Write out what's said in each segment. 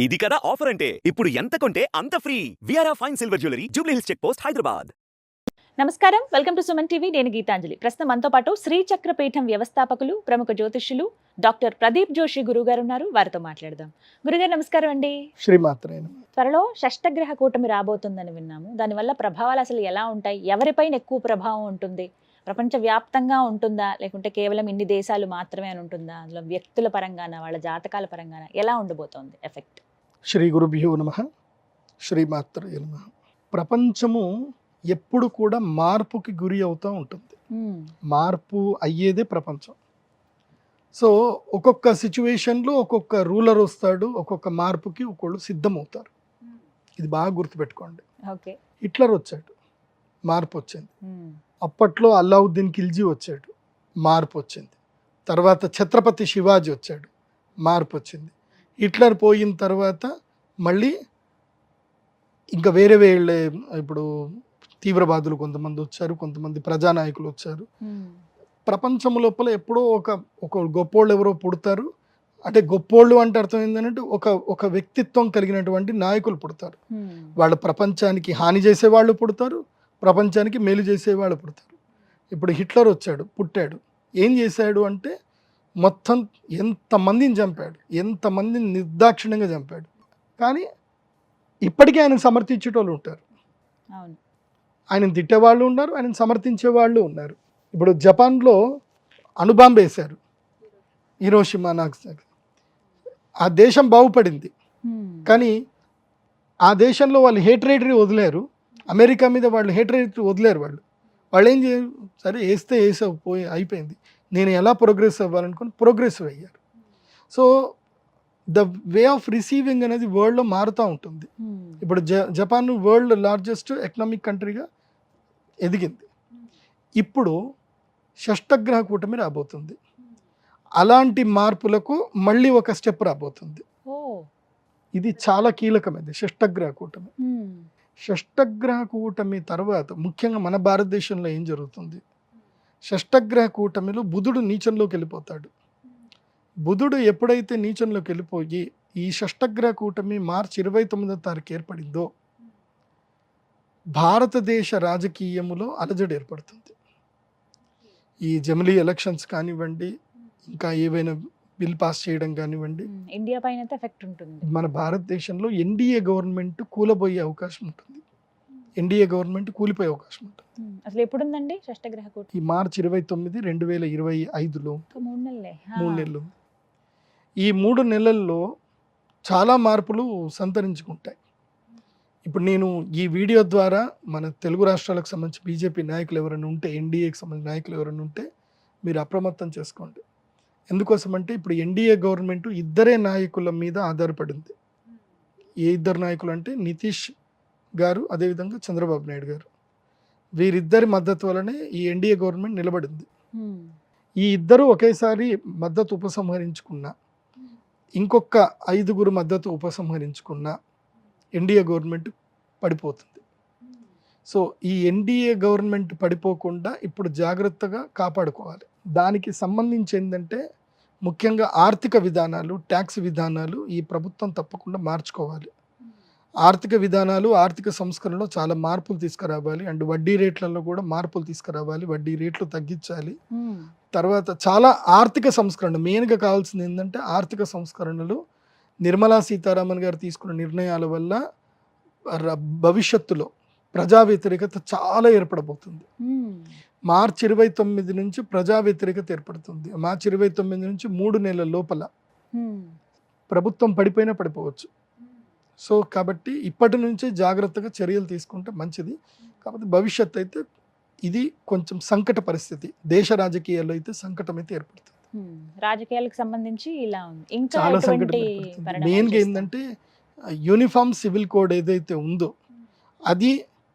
ఇది కదా ఆఫర్ అంటే ఇప్పుడు ఎంత కొంటే అంత ఫ్రీ విఆర్ఆ fine silver jewellery Jubilee Hills check post Hyderabad. నమస్కారం, వెల్కమ్ టు సుమన్ టీవీ. నేను గీతాంజలి. ప్రస్తుతం మనతో పాటు శ్రీచక్ర పీఠం వ్యవస్థాపకులు, ప్రముఖ జ్యోతిష్యులు డాక్టర్ ప్రదీప్ జోషి గురుగారు ఉన్నారు. వారితో మాట్లాడదాం. గురుగారు నమస్కారం అండి. శ్రీమాత్రే నమః. త్వరలో షష్టగ్రహ కూటమి రాబోతుందని విన్నాము. దానివల్ల ప్రభావాలు అసలు ఎలా ఉంటాయి? ఎవరిపైన ఎక్కువ ప్రభావం ఉంటుంది? ప్రపంచ వ్యాప్తంగా ఉంటుందా, లేకుంటే కేవలం ఇన్ని దేశాలు మాత్రమే అని ఉంటుందా? అందులో వ్యక్తుల పరంగాన, వాళ్ళ జాతకాల పరంగాన ఎలా ఉండబోతోంది ఎఫెక్ట్? శ్రీ గురుభ్యో నమః. శ్రీమాత్రే నమః. ప్రపంచము ఎప్పుడు కూడా మార్పుకి గురి అవుతూ ఉంటుంది. మార్పు అయ్యేదే ప్రపంచం. సో ఒక్కొక్క సిచ్యువేషన్లో ఒక్కొక్క రూలర్ వస్తాడు, ఒక్కొక్క మార్పుకి ఒకళ్ళు సిద్ధమవుతారు. ఇది బాగా గుర్తుపెట్టుకోండి. ఓకే. హిట్లర్ వచ్చాడు, మార్పు వచ్చింది. అప్పట్లో అల్లావుద్దీన్ ఖిల్జీ వచ్చాడు, మార్పు వచ్చింది. తర్వాత ఛత్రపతి శివాజీ వచ్చాడు, మార్పు వచ్చింది. హిట్లర్ పోయిన తర్వాత మళ్ళీ ఇంకా వేరే వేళ్ళే ఇప్పుడు తీవ్రవాదులు కొంతమంది వచ్చారు, కొంతమంది ప్రజానాయకులు వచ్చారు. ప్రపంచం లోపల ఎప్పుడో ఒక గొప్పోళ్ళు ఎవరో పుడతారు. అంటే గొప్పోళ్ళు అంటే అర్థం ఏంటంటే ఒక వ్యక్తిత్వం కలిగినటువంటి నాయకులు పుడతారు. వాళ్ళు ప్రపంచానికి హాని చేసేవాళ్ళు పుడతారు, ప్రపంచానికి మేలు చేసేవాళ్ళు పుడతారు. ఇప్పుడు హిట్లర్ వచ్చాడు, పుట్టాడు. ఏం చేశాడు అంటే మొత్తం ఎంతమందిని చంపాడు, ఎంతమందిని నిర్దాక్షిణ్యంగా చంపాడు. కానీ ఇప్పటికీ ఆయనకు సమర్థించేటోళ్ళు ఉంటారు, ఆయనను తిట్టేవాళ్ళు ఉన్నారు, ఆయనను సమర్థించే వాళ్ళు ఉన్నారు. ఇప్పుడు జపాన్లో అణుబాంబు వేశారు, హిరోషిమా నాగసాకి. ఆ దేశం బాగుపడింది, కానీ ఆ దేశంలో వాళ్ళు హేట్రేటరీ వదిలేరు. అమెరికా మీద వాళ్ళు హేట్రేటరీ వదిలేరు. వాళ్ళు ఏం చేయరు, సరే వేస్తే వేసావు, పోయి అయిపోయింది, నేను ఎలా ప్రోగ్రెస్ అవ్వాలనుకుని ప్రోగ్రెసివ్ అయ్యారు. So the way of receiving అనేది వరల్డ్లో మారుతూ ఉంటుంది. ఇప్పుడు జపాన్ వరల్డ్ లార్జెస్ట్ ఎకనామిక్ కంట్రీగా ఎదిగింది. ఇప్పుడు షష్టగ్రహ కూటమి రాబోతుంది. అలాంటి మార్పులకు మళ్ళీ ఒక స్టెప్ రాబోతుంది. ఇది చాలా కీలకమైనది షష్టగ్రహ కూటమి. షష్టగ్రహ కూటమి తర్వాత ముఖ్యంగా మన భారతదేశంలో ఏం జరుగుతుంది, షష్టగ్రహ కూటమిలో బుధుడు నీచంలోకి వెళ్ళిపోతాడు. బుధుడు ఎప్పుడైతే నీచంలోకి వెళ్ళిపోయి ఈ షష్టగ్రహ కూటమి మార్చి 29వ తారీఖు ఏర్పడిందో భారతదేశ రాజకీయములో అలజడి ఏర్పడుతుంది. ఈ జమిలీ ఎలక్షన్స్ కానివ్వండి, ఇంకా ఏవైనా బిల్ పాస్ చేయడం కానివ్వండి, ఇండియా పైన ఎఫెక్ట్ ఉంటుంది. మన భారతదేశంలో ఎన్డీఏ గవర్నమెంట్ కూలబోయే అవకాశం ఉంటుంది, ఎన్డీఏ గవర్నమెంట్ కూలిపోయే అవకాశం ఉంటుంది. అసలు ఎప్పుడుందండి షష్టగ్రహ కూటమి? ఈ మార్చి 29, 2025లో 3 నెలలు. ఈ 3 నెలల్లో చాలా మార్పులు సంతరించుకుంటాయి. ఇప్పుడు నేను ఈ వీడియో ద్వారా మన తెలుగు రాష్ట్రాలకు సంబంధించి బీజేపీ నాయకులు ఎవరైనా ఉంటే, ఎన్డీఏకి సంబంధించిన నాయకులు ఎవరైనా ఉంటే మీరు అప్రమత్తం చేసుకోండి. ఎందుకోసమంటే ఇప్పుడు ఎన్డీఏ గవర్నమెంట్ ఇద్దరే నాయకుల మీద ఆధారపడింది. ఏ ఇద్దరు నాయకులు అంటే నితీష్ గారు, అదేవిధంగా చంద్రబాబు నాయుడు గారు. వీరిద్దరి మద్దతు వలనే ఈ ఎన్డీఏ గవర్నమెంట్ నిలబడింది. ఈ ఇద్దరు ఒకేసారి మద్దతు ఉపసంహరించుకున్న, ఇంకొక 5గురు మద్దతు ఉపసంహరించుకున్న ఎన్డీఏ గవర్నమెంట్ పడిపోతుంది. సో ఈ ఎన్డీఏ గవర్నమెంట్ పడిపోకుండా ఇప్పుడు జాగ్రత్తగా కాపాడుకోవాలి. దానికి సంబంధించి ఏంటంటే ముఖ్యంగా ఆర్థిక విధానాలు, ట్యాక్స్ విధానాలు ఈ ప్రభుత్వం తప్పకుండా మార్చుకోవాలి. ఆర్థిక విధానాలు, ఆర్థిక సంస్కరణలో చాలా మార్పులు తీసుకురావాలి. అండ్ వడ్డీ రేట్లలో కూడా మార్పులు తీసుకురావాలి, వడ్డీ రేట్లు తగ్గించాలి. తర్వాత చాలా ఆర్థిక సంస్కరణ, మెయిన్గా కావాల్సింది ఏంటంటే ఆర్థిక సంస్కరణలు. నిర్మలా సీతారామన్ గారు తీసుకున్న నిర్ణయాల వల్ల భవిష్యత్తులో ప్రజా వ్యతిరేకత చాలా ఏర్పడబోతుంది. మార్చి 29 నుంచి ప్రజా వ్యతిరేకత ఏర్పడుతుంది. మార్చి 29 నుంచి 3 నెలల లోపల ప్రభుత్వం పడిపోయినా పడిపోవచ్చు. సో కాబట్టి ఇప్పటి నుంచే జాగ్రత్తగా చర్యలు తీసుకుంటే మంచిది. కాబట్టి భవిష్యత్తు అయితే ఇది కొంచెం సంకట పరిస్థితి, దేశ రాజకీయాల్లో అయితే సంకటం అయితే ఏర్పడుతుంది. రాజకీయాలకు సంబంధించి ఇలా ఉంది. ఇంకా చాలా సంకటం ఏర్పడుతుంది. మెయిన్గా ఏంటంటే యూనిఫామ్ సివిల్ కోడ్ ఏదైతే ఉందో అది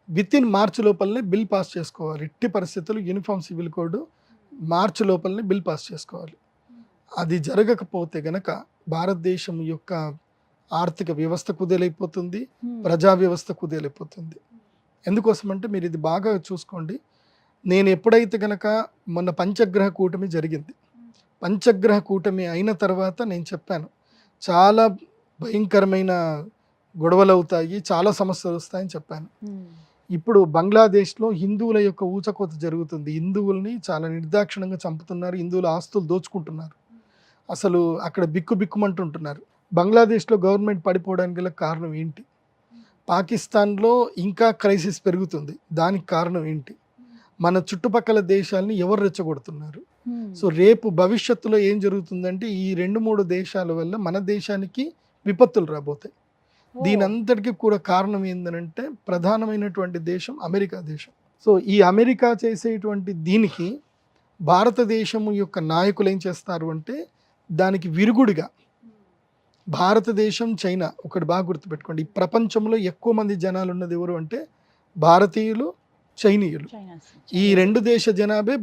వితిన్ మార్చి లోపలనే బిల్ పాస్ చేసుకోవాలి. ఎట్టి పరిస్థితుల్లో యూనిఫామ్ సివిల్ కోడ్ మార్చి లోపలనే బిల్ పాస్ చేసుకోవాలి. అది జరగకపోతే గనక భారతదేశం యొక్క ఆర్థిక వ్యవస్థ కుదేలైపోతుంది, ప్రజా వ్యవస్థ కుదేలైపోతుంది. ఎందుకోసమంటే మీరు ఇది బాగా చూసుకోండి. నేను ఎప్పుడైతే గనక మొన్న పంచగ్రహ కూటమి జరిగింది, పంచగ్రహ కూటమి అయిన తర్వాత నేను చెప్పాను, చాలా భయంకరమైన గొడవలు అవుతాయి, చాలా సమస్యలు వస్తాయని చెప్పాను. ఉమ్, ఇప్పుడు బంగ్లాదేశ్లో హిందువుల యొక్క ఊచకోత జరుగుతుంది. హిందువుల్ని చాలా నిర్దాక్షిణంగా చంపుతున్నారు, హిందువుల ఆస్తులు దోచుకుంటున్నారు. అసలు అక్కడ బిక్కుమంటుంటున్నారు. బంగ్లాదేశ్లో గవర్నమెంట్ పడిపోవడానికి గల కారణం ఏంటి? పాకిస్తాన్లో ఇంకా క్రైసిస్ పెరుగుతుంది, దానికి కారణం ఏంటి? మన చుట్టుపక్కల దేశాలని ఎవరు రెచ్చగొడుతున్నారు? ఉమ్, సో రేపు భవిష్యత్తులో ఏం జరుగుతుందంటే ఈ 2-3 దేశాల వల్ల మన దేశానికి విపత్తులు రాబోతాయి. ఓ, దీని అంతటికీ కూడా కారణం ఏంటంటే ప్రధానమైనటువంటి దేశం అమెరికా దేశం. సో ఈ అమెరికా చేసేటువంటి దీనికి భారతదేశం యొక్క నాయకులు ఏం చేస్తారు అంటే దానికి విరుగుడిగా భారతదేశం, చైనా, ఒకటి బాగా గుర్తుపెట్టుకోండి, ఈ ప్రపంచంలో ఎక్కువ మంది జనాలు ఉన్నది ఎవరు అంటే భారతీయులు, చైనీయులు. చైనాస్. ఈ 2 దేశ జనాభే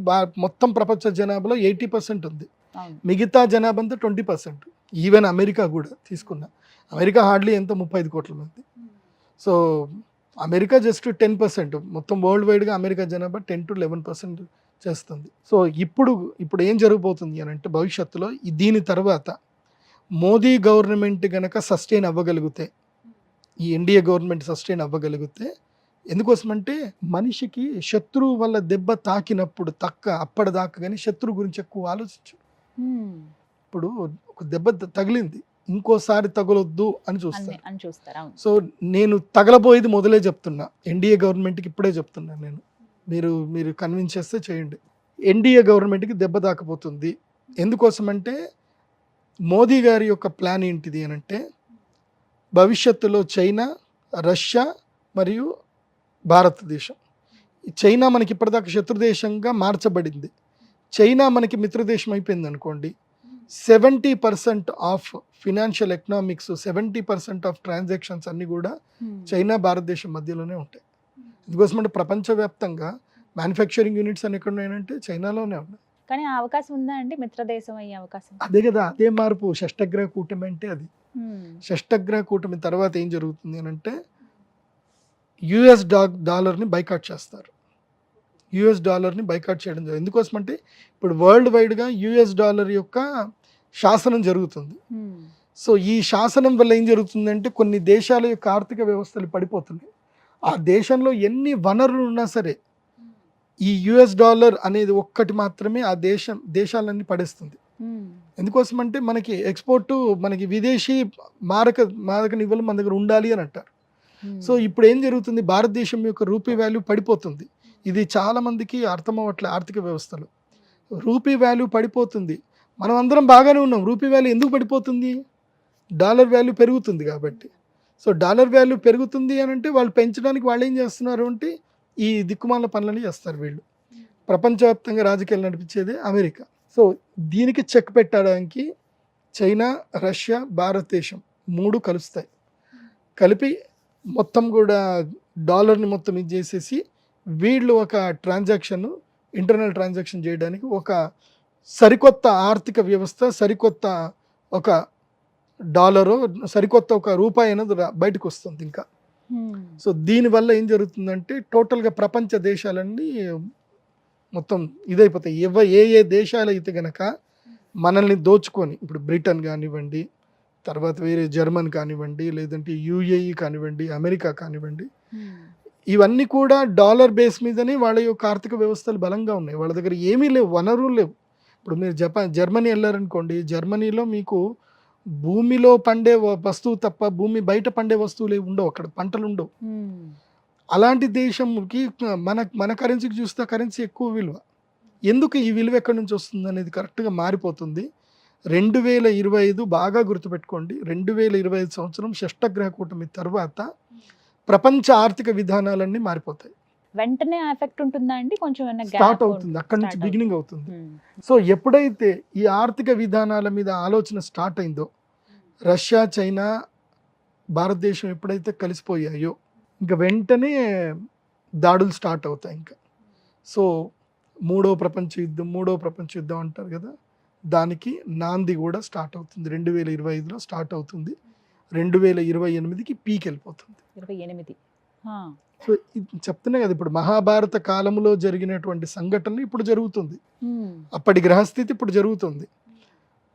మొత్తం ప్రపంచ జనాభాలో 80% ఉంది. అవును. మిగతా జనాభా అంతా 20%. ఈవెన్ అమెరికా కూడా తీసుకున్నా, అమెరికా హార్డ్లీ ఎంత 35 కోట్ల మంది. సో అమెరికా జస్ట్ 10%, మొత్తం వరల్డ్ వైడ్గా అమెరికా జనాభా 10 to 11% చేస్తుంది. సో ఇప్పుడు ఏం జరగబోతుంది అని అంటే భవిష్యత్తులో దీని తర్వాత మోదీ గవర్నమెంట్ గనక సస్టైన్ అవ్వగలిగితే, ఈ ఎన్డీఏ గవర్నమెంట్ సస్టైన్ అవ్వగలిగితే, ఎందుకోసమంటే మనిషికి శత్రువు వల్ల దెబ్బ తాకినప్పుడు అప్పటిదాకా కానీ శత్రువు గురించి ఎక్కువ ఆలోచించు. ఉమ్, ఇప్పుడు ఒక దెబ్బ తగిలింది, ఇంకోసారి తగలొద్దు అని చూస్తారు. అని చూస్తారు. అవును. సో నేను తగలబోయేది మొదలే చెప్తున్నా, ఎన్డీఏ గవర్నమెంట్కి ఇప్పుడే చెప్తున్నా నేను, మీరు కన్విన్స్ చేస్తే చేయండి. ఎన్డీఏ గవర్నమెంట్కి దెబ్బ తాకపోతుంది. ఎందుకోసమంటే మోదీ గారి యొక్క ప్లాన్ ఏంటిది అని అంటే భవిష్యత్తులో చైనా, రష్యా మరియు భారతదేశం. చైనా మనకి ఇప్పటిదాకా శత్రుదేశంగా మార్చబడింది, చైనా మనకి మిత్రదేశం అయిపోయింది అనుకోండి. 70% of financial economics, 70% of transactions అన్నీ కూడా ఉమ్, చైనా, భారతదేశం మధ్యలోనే ఉంటాయి. ఎందుకోసమంటే ప్రపంచవ్యాప్తంగా మ్యానుఫ్యాక్చరింగ్ యూనిట్స్ అని ఎక్కడ ఉన్నాయంటే చైనాలోనే ఉన్నాయి. కానీ ఆ అవకాశం ఉందా అండి, మిత్రదేశం అయ్యే అవకాశం? అదే కదా, అదే మార్పు. షష్టగ్రహ కూటమి అంటే అది. ఉమ్, షష్టగ్రహ కూటమి తర్వాత ఏం జరుగుతుంది అని అంటే యుఎస్ డాలర్ని బైకాట్ చేస్తారు. యుఎస్ డాలర్ని బైకాట్ చేయడం జరుగుతుంది. ఎందుకోసమంటే ఇప్పుడు వరల్డ్ వైడ్గా యుఎస్ డాలర్ యొక్క శాసనం జరుగుతుంది. ఉమ్, సో ఈ శాసనం వల్ల ఏం జరుగుతుందంటే కొన్ని దేశాల యొక్క ఆర్థిక వ్యవస్థలు పడిపోతున్నాయి. ఆ దేశంలో ఎన్ని వనరులు ఉన్నా సరే ఈ యుఎస్ డాలర్ అనేది ఒక్కటి మాత్రమే ఆ దేశాలన్నీ పడేస్తుంది. ఉమ్, ఎందుకోసమంటే మనకి ఎక్స్పోర్టు, మనకి విదేశీ మారక నిల్వలు మన దగ్గర ఉండాలి అని అంటారు. ఉమ్, సో ఇప్పుడు ఏం జరుగుతుంది, భారతదేశం యొక్క రూపీ వాల్యూ పడిపోతుంది. ఇది చాలా మందికి అర్థం అవ్వట్లే. ఆర్థిక వ్యవస్థలో రూపీ వాల్యూ పడిపోతుంది. మనం అందరం బాగానే ఉన్నాం, రూపీ వాల్యూ ఎందుకు పడిపోతుంది? డాలర్ వాల్యూ పెరుగుతుంది కాబట్టి. సో డాలర్ వాల్యూ పెరుగుతుంది అని అంటే వాళ్ళు పెంచడానికి వాళ్ళు ఏం చేస్తున్నారు అంటే ఈ దిక్కుమాల పనులని చేస్తారు వీళ్ళు. ప్రపంచవ్యాప్తంగా రాజకీయాలు నడిపించేదే అమెరికా. సో దీనికి చెక్ పెట్టడానికి చైనా, రష్యా, భారతదేశం 3 కలుస్తాయి. కలిపి మొత్తం కూడా డాలర్ని మొత్తం ఇది చేసేసి వీళ్ళు ఒక ఇంటర్నల్ ట్రాన్సాక్షన్ చేయడానికి ఒక సరికొత్త ఆర్థిక వ్యవస్థ, సరికొత్త ఒక డాలరు, సరికొత్త ఒక రూపాయి అనేది బయటకు వస్తుంది ఇంకా. ఉమ్, సో దీనివల్ల ఏం జరుగుతుందంటే టోటల్గా ప్రపంచ దేశాలన్నీ మొత్తం ఇదైపోతాయి. ఏ దేశాలు అయితే గనక మనల్ని దోచుకొని, ఇప్పుడు బ్రిటన్ కానివ్వండి, తర్వాత వేరే జర్మన్ కానివ్వండి, లేదంటే యూఏఈ కానివ్వండి, అమెరికా కానివ్వండి, ఉమ్, ఇవన్నీ కూడా డాలర్ బేస్ మీదనే వాళ్ళ యొక్క ఆర్థిక వ్యవస్థలు బలంగా ఉన్నాయి. వాళ్ళ దగ్గర ఏమీ లేవు, వనరులు లేవు. ఇప్పుడు మీరు జర్మనీ వెళ్ళారనుకోండి, జర్మనీలో మీకు భూమిలో పండే వస్తువు తప్ప భూమి బయట పండే వస్తువులు ఉండవు, అక్కడ పంటలు ఉండవు. ఉమ్, అలాంటి దేశంకి మన కరెన్సీకి చూస్తే కరెన్సీ ఎక్కువ విలువ. ఎందుకు ఈ విలువ ఎక్కడి నుంచి వస్తుంది అనేది కరెక్ట్గా మారిపోతుంది. 2025 బాగా గుర్తుపెట్టుకోండి, 2025 సంవత్సరం షష్టగ్రహ కూటమి తర్వాత ప్రపంచ ఆర్థిక విధానాలన్నీ మారిపోతాయి. వెంటనే ఎఫెక్ట్ ఉంటుందా అండి? కొంచెం స్టార్ట్ అవుతుంది, అక్కడి నుంచి బిగినింగ్ అవుతుంది. సో ఎప్పుడైతే ఈ ఆర్థిక విధానాల మీద ఆలోచన స్టార్ట్ అయిందో, రష్యా, చైనా, భారతదేశం ఎప్పుడైతే కలిసిపోయాయో ఇంకా వెంటనే దాడులు స్టార్ట్ అవుతాయి ఇంకా. సో మూడో ప్రపంచ యుద్ధం అంటారు కదా, దానికి నాంది కూడా స్టార్ట్ అవుతుంది. 2025లో స్టార్ట్ అవుతుంది, 2028కి పీక్ వెళ్ళిపోతుంది. 28. సో చెప్తున్నా కదా, ఇప్పుడు మహాభారత కాలంలో జరిగినటువంటి సంఘటనలు ఇప్పుడు జరుగుతుంది, అప్పటి గ్రహస్థితి ఇప్పుడు జరుగుతుంది,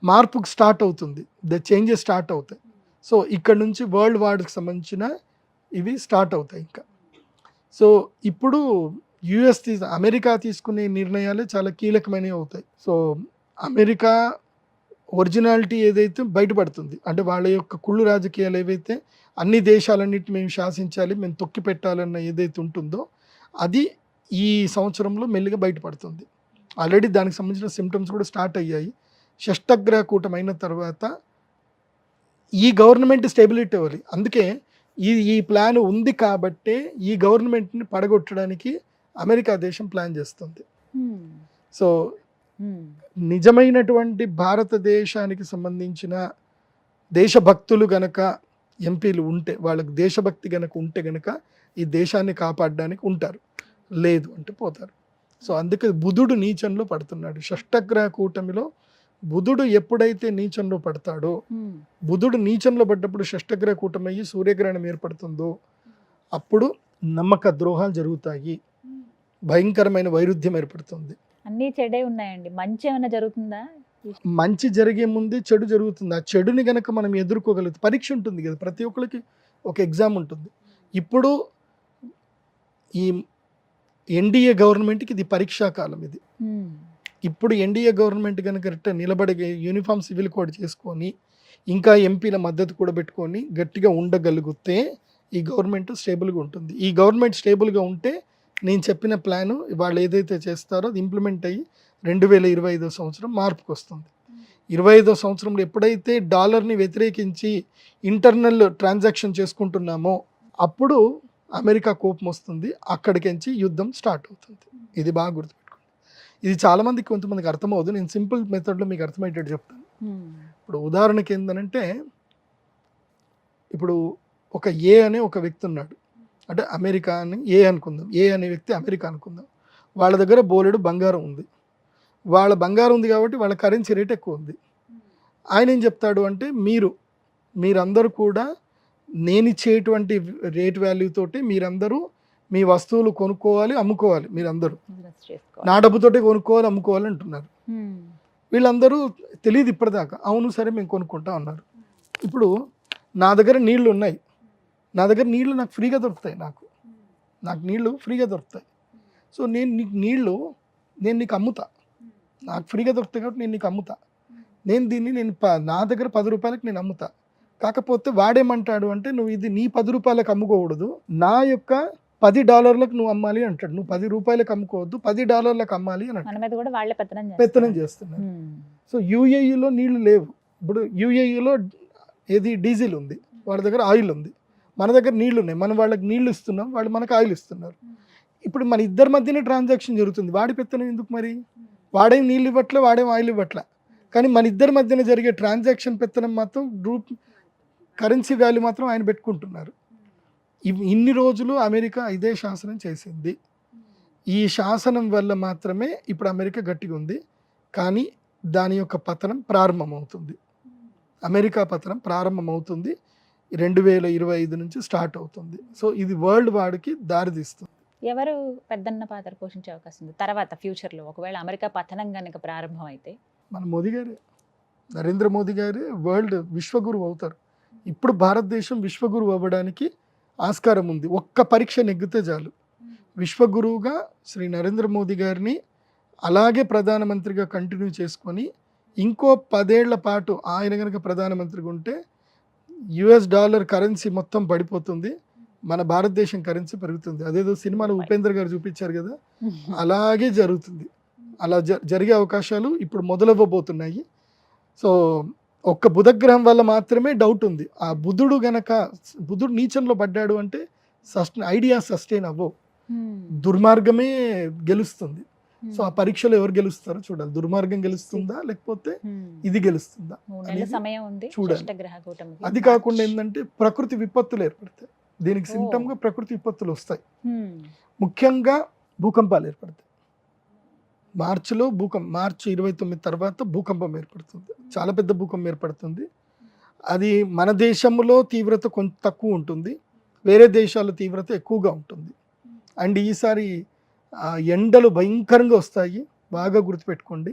మార్పుకు స్టార్ట్ అవుతుంది, ద చేంజెస్ స్టార్ట్ అవుతాయి. సో ఇక్కడ నుంచి వరల్డ్ వార్కి సంబంధించిన ఇవి స్టార్ట్ అవుతాయి ఇంకా. సో ఇప్పుడు అమెరికా తీసుకునే నిర్ణయాలే చాలా కీలకమైనవి అవుతాయి. సో అమెరికా ఒరిజినాలిటీ ఏదైతే బయటపడుతుంది, అంటే వాళ్ళ యొక్క కుళ్ళు రాజకీయాలు ఏవైతే అన్ని దేశాలన్నిటి మేము శాసించాలి, మేము తొక్కి పెట్టాలన్న ఏదైతే ఉంటుందో అది ఈ సంవత్సరంలో మెల్లిగా బయటపడుతుంది. ఆల్రెడీ దానికి సంబంధించిన సిమ్టమ్స్ కూడా స్టార్ట్ అయ్యాయి. షష్టగ్రహ కూటమి అయిన తర్వాత ఈ గవర్నమెంట్ స్టెబిలిటీ అవ్వాలి. అందుకే ఈ ప్లాన్ ఉంది కాబట్టే ఈ గవర్నమెంట్ని పడగొట్టడానికి అమెరికా దేశం ప్లాన్ చేస్తుంది. సో నిజమైనటువంటి భారతదేశానికి సంబంధించిన దేశభక్తులు గనక ఎంపీలు ఉంటే, వాళ్ళకి దేశభక్తి గనక ఉంటే గనక ఈ దేశాన్ని కాపాడడానికి ఉంటారు, లేదు అంటే పోతారు. సో అందుకే బుధుడు నీచంలో పడుతున్నాడు. షష్టగ్రహ కూటమిలో బుధుడు ఎప్పుడైతే నీచంలో పడతాడో, బుధుడు నీచంలో పడ్డప్పుడు షష్టగ్రహ కూటమి అయ్యి సూర్యగ్రహణం ఏర్పడుతుందో అప్పుడు నమ్మక ద్రోహాలు జరుగుతాయి, భయంకరమైన వైరుధ్యం ఏర్పడుతుంది. అన్నీ చెడే ఉన్నాయండి, మంచి ఏమైనా జరుగుతుందా? మంచి జరిగే ముందే చెడు జరుగుతుంది. ఆ చెడుని గనక మనం ఎదుర్కోగలుగుతాం. పరీక్ష ఉంటుంది కదా, ప్రతి ఒక్కరికి ఒక ఎగ్జామ్ ఉంటుంది. ఇప్పుడు ఈ ఎన్డీఏ గవర్నమెంట్కి ఇది పరీక్షా కాలం. ఇది ఇప్పుడు ఎన్డీఏ గవర్నమెంట్ కనుక కరెక్ట్గా నిలబడి యూనిఫామ్ సివిల్ కోడ్ చేసుకొని ఇంకా ఎంపీల మద్దతు కూడా పెట్టుకొని గట్టిగా ఉండగలిగితే ఈ గవర్నమెంట్ స్టేబుల్గా ఉంటుంది. ఈ గవర్నమెంట్ స్టేబుల్గా ఉంటే నేను చెప్పిన ప్లాను వాళ్ళు ఏదైతే చేస్తారో అది ఇంప్లిమెంట్ అయ్యి 2025 సంవత్సరం మార్పుకి వస్తుంది. 25వ సంవత్సరంలో ఎప్పుడైతే డాలర్ని వ్యతిరేకించి ఇంటర్నల్ ట్రాన్సాక్షన్ చేసుకుంటున్నామో అప్పుడు అమెరికా కోపం వస్తుంది, అక్కడికించి యుద్ధం స్టార్ట్ అవుతుంది. ఇది బాగా గుర్తుపెట్టుకోండి. ఇది చాలామందికి కొంతమందికి అర్థమవుతుంది. నేను సింపుల్ మెథడ్లో మీకు అర్థమయ్యేటట్టు చెప్తాను. ఇప్పుడు ఉదాహరణకి ఏంటంటే, ఇప్పుడు ఒక ఏ అనే ఒక వ్యక్తి ఉన్నాడు, అంటే అమెరికా అని ఏ అనుకుందాం, ఏ అనే వ్యక్తి అమెరికా అనుకుందాం. వాళ్ళ దగ్గర బోలెడు బంగారం ఉంది. వాళ్ళ బంగారం ఉంది కాబట్టి వాళ్ళ కరెన్సీ రేట్ ఎక్కువ ఉంది. ఆయన ఏం చెప్తాడు అంటే, మీరందరూ కూడా నేను ఇచ్చేటువంటి రేట్ వాల్యూ తోటి మీరందరూ మీ వస్తువులు కొనుక్కోవాలి, అమ్ముకోవాలి. మీరందరూ నా డబ్బుతోటే కొనుక్కోవాలి, అమ్ముకోవాలి అంటున్నారు. వీళ్ళందరూ తెలియదు ఇప్పటిదాకా. అవును సరే మేము కొనుక్కుంటా అన్నారు. ఇప్పుడు నా దగ్గర నీళ్లు ఉన్నాయి, నా దగ్గర నీళ్లు నాకు ఫ్రీగా దొరుకుతాయి, నాకు నీళ్లు ఫ్రీగా దొరుకుతాయి. సో నేను నీకు అమ్ముతా, నాకు ఫ్రీగా దొరుకుతాయి కాబట్టి నేను నీకు అమ్ముతా. నా దగ్గర 10 రూపాయలకి నేను అమ్ముతా. కాకపోతే వాడేమంటాడు అంటే, నువ్వు ఇది నీ 10 రూపాయలకు అమ్ముకోకూడదు, నా యొక్క $10 నువ్వు అమ్మాలి అంటాడు. నువ్వు 10 రూపాయలకు అమ్ముకోవద్దు, $10 అమ్మాలి అని పెత్తనం చేస్తున్నారు. సో యూఏఈలో నీళ్లు లేవు. ఇప్పుడు యూఏఈలో ఏది డీజిల్ ఉంది, వాళ్ళ దగ్గర ఆయిల్ ఉంది, మన దగ్గర నీళ్లు ఉన్నాయి. మనం వాళ్ళకి నీళ్లు ఇస్తున్నాం, వాళ్ళు మనకు ఆయిల్ ఇస్తున్నారు. ఇప్పుడు మన ఇద్దరి మధ్యనే ట్రాన్సాక్షన్ జరుగుతుంది. వాడి పెత్తనం ఎందుకు మరి? వాడేం నీళ్ళు ఇవ్వట్లే, వాడేం ఆయిల్ ఇవ్వట్లే. కానీ మన ఇద్దరి మధ్యన జరిగే ట్రాన్సాక్షన్ పెత్తనం మాత్రం కరెన్సీ వాల్యూ మాత్రం ఆయన పెట్టుకుంటున్నారు. ఇన్ని రోజులు అమెరికా ఇదే శాసనం చేసింది. ఈ శాసనం వల్ల మాత్రమే ఇప్పుడు అమెరికా గట్టిగా ఉంది. కానీ దాని యొక్క పతనం ప్రారంభమవుతుంది. అమెరికా పతనం ప్రారంభమవుతుంది 2025 నుంచి స్టార్ట్ అవుతుంది. సో ఇది వరల్డ్ వార్కి దారితీస్తుంది. ఎవరు పెద్దన్న పాత్ర పోషించే అవకాశం ఉంది తర్వాత ఫ్యూచర్లో, ఒకవేళ అమెరికా పతనం కనుక ప్రారంభం అయితే? మన మోదీ గారే, నరేంద్ర మోదీ గారే వరల్డ్ విశ్వగురువు అవుతారు. ఇప్పుడు భారతదేశం విశ్వగురువు అవ్వడానికి ఆస్కారం ఉంది. ఒక్క పరీక్ష నెగ్గితే చాలు. విశ్వగురువుగా శ్రీ నరేంద్ర మోదీ గారిని అలాగే ప్రధానమంత్రిగా కంటిన్యూ చేసుకొని ఇంకో 10 ఏళ్ల పాటు ఆయన కనుక ప్రధానమంత్రిగా ఉంటే $, కరెన్సీ మొత్తం పడిపోతుంది, మన భారతదేశం కరెన్సీ పెరుగుతుంది. అదేదో సినిమాలో ఉపేంద్ర గారు చూపించారు కదా, అలాగే జరుగుతుంది. అలా జరిగే అవకాశాలు ఇప్పుడు మొదలవ్వబోతున్నాయి. సో ఒక్క బుధగ్రహం వల్ల మాత్రమే డౌట్ ఉంది. ఆ బుధుడు నీచంలో పడ్డాడు అంటే ఐడియా సస్టైన్ అవ్వవు, దుర్మార్గమే గెలుస్తుంది. సో ఆ పరీక్షలో ఎవరు గెలుస్తారో చూడాలి. దుర్మార్గం గెలుస్తుందా లేకపోతే ఇది గెలుస్తుందా చూడాలి. అది కాకుండా ఏంటంటే ప్రకృతి విపత్తులు ఏర్పడతాయి. దీనికి సిమ్టమ్గా ప్రకృతి విపత్తులు వస్తాయి. ముఖ్యంగా భూకంపాలు ఏర్పడతాయి. మార్చి 29 తర్వాత భూకంపం ఏర్పడుతుంది. చాలా పెద్ద భూకంపం ఏర్పడుతుంది. అది మన దేశంలో తీవ్రత కొంచెం తక్కువ ఉంటుంది, వేరే దేశాల తీవ్రత ఎక్కువగా ఉంటుంది. అండ్ ఈసారి ఎండలు భయంకరంగా వస్తాయి, బాగా గుర్తుపెట్టుకోండి.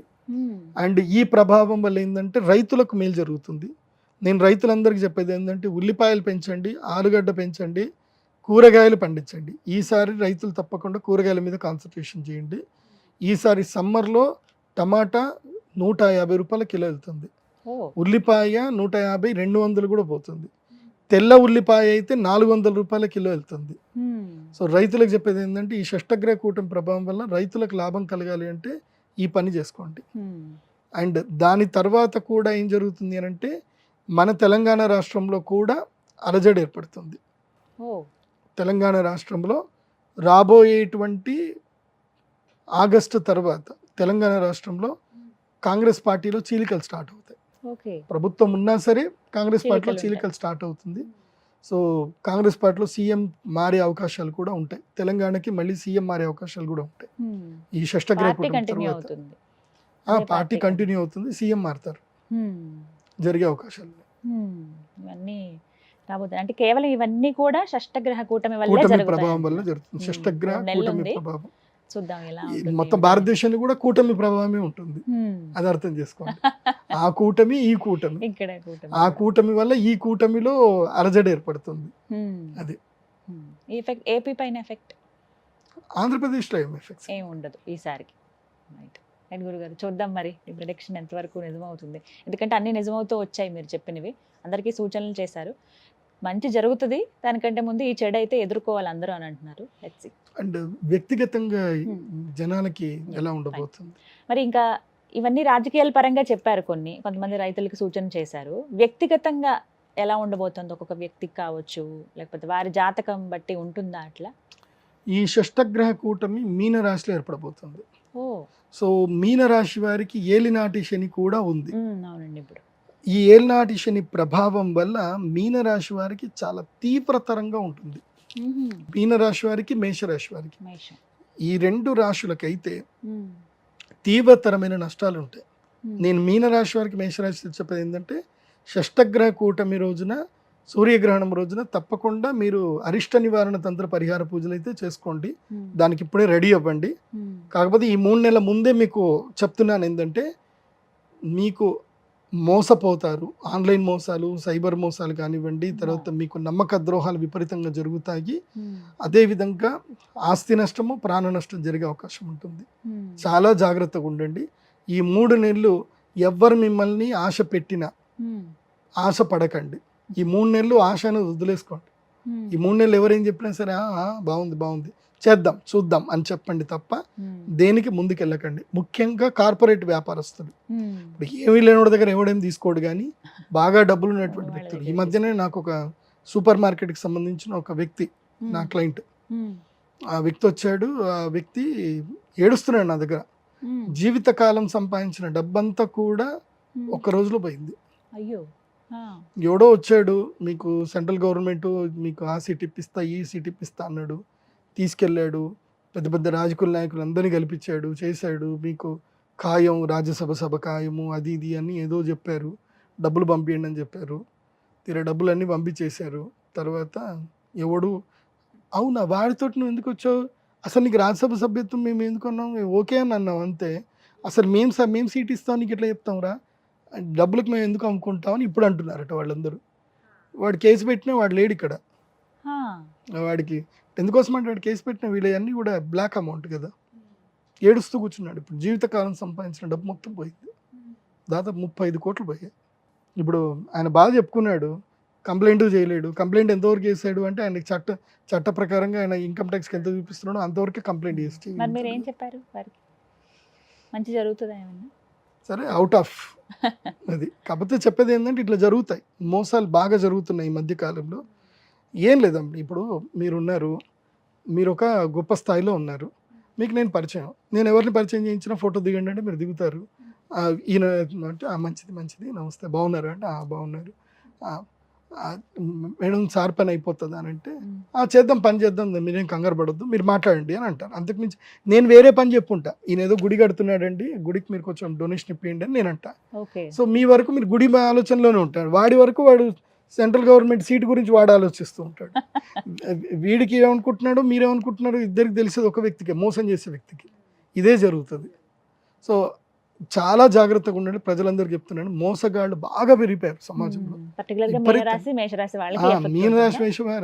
అండ్ ఈ ప్రభావం వల్ల ఏంటంటే రైతులకు మేలు జరుగుతుంది. నేను రైతులందరికీ చెప్పేది ఏంటంటే ఉల్లిపాయలు పెంచండి, ఆలుగడ్డ పెంచండి, కూరగాయలు పండించండి. ఈసారి రైతులు తప్పకుండా కూరగాయల మీద కాన్సన్ట్రేషన్ చేయండి. ఈసారి సమ్మర్లో టమాటా 150 రూపాయల కిలో వెళ్తుంది, ఓ ఉల్లిపాయ 150, 200 కూడా పోతుంది. తెల్ల ఉల్లిపాయ అయితే 400 రూపాయల కిలో వెళ్తుంది. సో రైతులకు చెప్పేది ఏంటంటే ఈ షష్టగ్రహ కూటమి ప్రభావం వల్ల రైతులకు లాభం కలగాలి అంటే ఈ పని చేసుకోండి. అండ్ దాని తర్వాత కూడా ఏం జరుగుతుంది అని అంటే మన తెలంగాణ రాష్ట్రంలో కూడా అలజడి ఏర్పడుతుంది. ఓ తెలంగాణ రాష్ట్రంలో రాబోయేటువంటి ఆగస్టు తర్వాత తెలంగాణ రాష్ట్రంలో కాంగ్రెస్ పార్టీలో చీలికలు స్టార్ట్ అవుతాయి. ఓకే ప్రభుత్వం ఉన్నా సరే కాంగ్రెస్ పార్టీలో చీలికలు చీలికలు స్టార్ట్ అవుతుంది. సో కాంగ్రెస్ పార్టీలో సీఎం మారే అవకాశాలు కూడా ఉంటాయి. తెలంగాణకి మళ్ళీ సీఎం మారే అవకాశాలు కూడా ఉంటాయి ఈ షష్టగ్రహ పార్టీ కూటమి కంటిన్యూ తర్వాత. అవుతుంది. పార్టీ పార్టీ కంటిన్యూ అవుతుంది, సీఎం మారుతారు, జరిగే అవకాశాలు ఉన్నాయి. ఇవన్నీ రాబోతుంది అంటే కేవలం ఇవన్నీ కూడా షష్టగ్రహ కూటమి వల్లే కూటమి ప్రభావం వల్ల జరుగుతాయి. జరుగుతుంది. షష్టగ్రహ 3 నెలలు కూటమి ఉంది. ప్రభావం చూద్దాం ఎలా ఈ ఉంటుంది. మొత్తం భారతదేశాన్ని కూడా కూటమి ప్రభావమే ఉంటుంది. అది అర్థం చేసుకోండి. ఆ కూటమి ఈ కూటమి, ఇక్కడ కూటమి ఆ కూటమి వల్ల ఈ కూటమిలో అలజడి ఏర్పడుతుంది. అది. ఈ ఎఫెక్ట్ ఏపీ పైన ఎఫెక్ట్ ఆంధ్రప్రదేశ్లో ఏం ఎఫెక్ట్స్ ఏం ఉండదు ఈసారికి. రైట్ రైట్ గురుగారు, చూద్దాం మరి ఈ ప్రిడిక్షన్ ఎంతవరకు నిజమవుతుంది. ఎందుకంటే అన్ని నిజమవుతూ వచ్చాయి మీరు చెప్పినవి, అందరికీ సూచనలు చేశారు. మంచి జరుగుతుంది, దానికంటే ముందు ఈ చెడు అయితే ఎదుర్కోవాలి అందరూ అని అంటున్నారు. Let's see. అండ్ వ్యక్తిగతంగా జనాలకి ఎలా ఉండబోతుంది. మరి ఇంకా ఇవన్నీ రాజకీయాల పరంగా చెప్పారు, కొంతమంది రైతులకు సూచన చేశారు. వ్యక్తిగతంగా ఎలా ఉండబోతుంది ఒక్కొక్క వ్యక్తికి కావచ్చు, లేకపోతే వారి జాతకం బట్టి ఉంటుందా అట్లా? ఈ షష్టగ్రహ కూటమి మీన రాశిలో ఏర్పడబోతుంది. ఓ సో మీన రాశి వారికి ఏలినాటి శని కూడా ఉంది. అవునండి. ఇప్పుడు ఈ ఏలినాటి శని ప్రభావం వల్ల మీన రాశి వారికి చాలా తీవ్రతరంగా ఉంటుంది. మీన రాశి వారికి, మేషరాశి వారికి, మేషం. ఈ 2 రాశులకైతే తీవ్రతరమైన నష్టాలు ఉంటాయి. నేను మీన రాశి వారికి, మేషరాశి చెప్పేది ఏంటంటే షష్టగ్రహ కూటమి రోజున, సూర్యగ్రహణం రోజున తప్పకుండా మీరు అరిష్ట నివారణ తంత్ర పరిహార పూజలు అయితే చేసుకోండి. దానికి ఇప్పుడే రెడీ అవ్వండి. కాకపోతే ఈ 3 నెలల ముందే మీకు చెప్తున్నాను ఏంటంటే మీకు మోసపోతారు. ఆన్లైన్ మోసాలు, సైబర్ మోసాలు కానివ్వండి, తర్వాత మీకు నమ్మక ద్రోహాలు విపరీతంగా జరుగుతాయి. అదేవిధంగా ఆస్తి నష్టము, ప్రాణ నష్టం జరిగే అవకాశం ఉంటుంది. చాలా జాగ్రత్తగా ఉండండి. ఈ 3 నెలలు ఎవ్వరు మిమ్మల్ని ఆశ పెట్టినా ఆశ పడకండి. ఈ 3 నెలలు ఆశ అనేది వదిలేసుకోండి. ఈ 3 నెలలు ఎవరేం చెప్పినా సరే బాగుంది బాగుంది చేద్దాం చూద్దాం అని చెప్పండి తప్ప దేనికి ముందుకెళ్ళకండి. ముఖ్యంగా కార్పొరేట్ వ్యాపారస్తులు, ఇప్పుడు ఏమీ లేనివాడి దగ్గర ఎవడేం తీసుకోడు, కానీ బాగా డబ్బులు ఉన్నటువంటి వ్యక్తులు. ఈ మధ్యనే నాకు ఒక సూపర్ మార్కెట్కి సంబంధించిన ఒక వ్యక్తి, నా క్లయింట్, ఆ వ్యక్తి వచ్చాడు. ఆ వ్యక్తి ఏడుస్తున్నాడు నా దగ్గర. జీవితకాలం సంపాదించిన డబ్బంతా కూడా ఒక్క రోజులో పోయింది. అయ్యో. ఎవడో వచ్చాడు, మీకు సెంట్రల్ గవర్నమెంట్ మీకు ఆ సీట్ ఇప్పిస్తా, ఈ సీట్ ఇప్పిస్తా అన్నాడు. తీసుకెళ్ళాడు, పెద్ద పెద్ద రాజకీయ నాయకులు అందరినీ కల్పించాడు, చేశాడు. మీకు ఖాయం, రాజ్యసభ ఖాయము, అది ఇది అని ఏదో చెప్పారు. డబ్బులు పంపించండి అని చెప్పారు. డబ్బులన్నీ పంపించేశారు. తర్వాత ఎవడు అవునా వాడితో నువ్వు ఎందుకు వచ్చావు, అసలు నీకు రాజ్యసభ సభ్యత్వం మేము ఎందుకు అన్నాం, ఓకే అని అన్నాం అంతే, అసలు మేము సీట్ ఇస్తాం నీకు ఎట్లా చెప్తాం రా, డబ్బులకు మేము ఎందుకు అమ్ముకుంటామని ఇప్పుడు అంటున్నారట వాళ్ళందరూ. వాడు కేసు పెట్టినా వాడు లేడు ఇక్కడ. వాడికి ఎందుకోసం అంటే వాడు కేసు పెట్టిన వీళ్ళన్నీ కూడా బ్లాక్ అమౌంట్ కదా, ఏడుస్తూ కూర్చున్నాడు. ఇప్పుడు జీవితకాలం సంపాదించిన డబ్బు మొత్తం పోయింది, దాదాపు 35 కోట్లు పోయాయి. ఇప్పుడు ఆయన బాగా చెప్పుకున్నాడు, కంప్లైంట్ చేయలేడు. కంప్లైంట్ ఎంతవరకు చేశాడు అంటే ఆయనకి చట్ట ప్రకారంగా ఆయన ఇన్కమ్ ట్యాక్స్కి ఎంత చూపిస్తున్నాడో అంతవరకే కంప్లైంట్ చేసి. మరి మీరు ఏం చెప్పారు వారికి? మంచి జరుగుతుందా ఏమన్నా? సరే అవుట్ ఆఫ్ అది. కాకపోతే చెప్పేది ఏంటంటే ఇట్లా జరుగుతాయి, మోసాలు బాగా జరుగుతున్నాయి ఈ మధ్యకాలంలో. ఏం లేదండి, ఇప్పుడు మీరున్నారు, మీరు ఒక గొప్ప స్థాయిలో ఉన్నారు, మీకు నేను పరిచయం, నేను ఎవరిని పరిచయం చేయించినా ఫోటో దిగండి అంటే మీరు దిగుతారు. ఈయన అంటే మంచిది నమస్తే బాగున్నారు అంటే బాగున్నారు, మేడం సార్ పని అయిపోతుందా అని అంటే చేద్దాం, పని చేద్దాం, మీరేం కంగారు పడొద్దు, మీరు మాట్లాడండి అని అంటారు. అంతకుమించి నేను వేరే పని చెప్పుంటా, ఈయన ఏదో గుడి కడుతున్నాడండి, గుడికి మీరు కొంచెం డొనేషన్ ఇప్పియండి అని నేను అంటా. సో మీ వరకు మీరు గుడి ఆలోచనలోనే ఉంటాడు, వాడి వరకు వాడు సెంట్రల్ గవర్నమెంట్ సీట్ గురించి వాడు ఆలోచిస్తూ ఉంటాడు. వీడికి ఏమనుకుంటున్నాడో మీరేమనుకుంటున్నారో ఇద్దరికి తెలిసేది ఒక వ్యక్తికి, మోసం చేసే వ్యక్తికి. ఇదే జరుగుతుంది. సో చాలా జాగ్రత్తగా ఉండండి. ప్రజలందరికీ చెప్తున్నాను, మోసగాళ్ళు బాగా పెరిగిపోయారు సమాజంలో. పర్టికులర్ గా విపరీతం. మేషరాశి మేషరాశి వాళ్ళకి మీన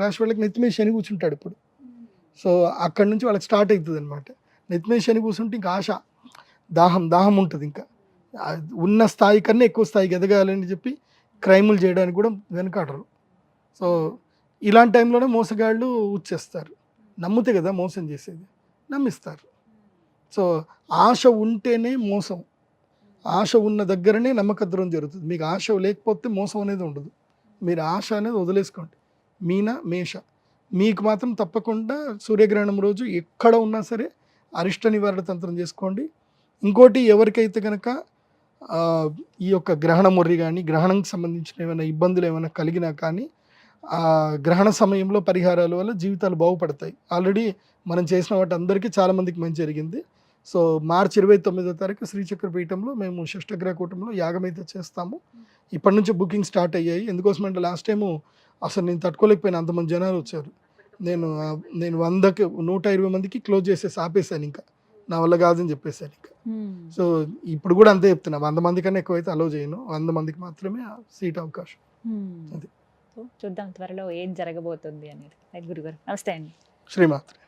రాశి వాళ్ళకి నెత్తి మీద శని కూర్చుంటాడు ఇప్పుడు. సో అక్కడి నుంచి వాళ్ళకి స్టార్ట్ అవుతుంది అనమాట. నెత్తి మీద శని కూర్చుంటే ఇంకా ఆశ, దాహం ఉంటుంది. ఇంకా ఉన్న స్థాయి కన్నా ఎక్కువ స్థాయికి ఎదగాలని చెప్పి క్రైములు చేయడానికి కూడా వెనకాడరు. సో ఇలాంటి టైంలోనే మోసగాళ్ళు వచ్చేస్తారు. నమ్మితే కదా మోసం చేసేది, నమ్మిస్తారు. సో ఆశ ఉంటేనే మోసం, ఆశ ఉన్న దగ్గరనే నమ్మకద్రోహం జరుగుతుంది. మీకు ఆశ లేకపోతే మోసం అనేది ఉండదు. మీరు ఆశ అనేది వదిలేసుకోండి. మీన మేష మీకు మాత్రం తప్పకుండా సూర్యగ్రహణం రోజు ఎక్కడ ఉన్నా సరే అరిష్ట నివారణ తంత్రం చేసుకోండి. ఇంకోటి, ఎవరికైతే కనుక ఈ యొక్క గ్రహణ మొర్రి కానీ గ్రహణంకి సంబంధించిన ఏమైనా ఇబ్బందులు ఏమైనా కలిగినా కానీ గ్రహణ సమయంలో పరిహారాల వల్ల జీవితాలు బాగుపడతాయి. ఆల్రెడీ మనం చేసిన వాటి అందరికీ చాలామందికి మంచి జరిగింది. సో మార్చి 29వ తారీఖు శ్రీచక్ర పీఠంలో మేము షష్టగ్రహ కూటంలో యాగం అయితే చేస్తాము. ఇప్పటి నుంచి బుకింగ్ స్టార్ట్ అయ్యాయి. ఎందుకోసమంటే లాస్ట్ టైము అసలు నేను తట్టుకోలేకపోయినా, అంతమంది జనాలు వచ్చారు. నేను 120 మందికి క్లోజ్ చేసేసి ఆపేశాను. ఇంకా నా వల్ల కాదని చెప్పేశాను. ఇంకా సో ఇప్పుడు కూడా అంతే చెప్తున్నా, 100 మంది కన్నా ఎక్కువైతే అలో చేయను. 100 మందికి మాత్రమే సీట్ అవకాశం. అది చూద్దాం త్వరలో ఏం జరగబోతుంది అనేది. గురుగారు నమస్తే అండి. శ్రీమాత్రే.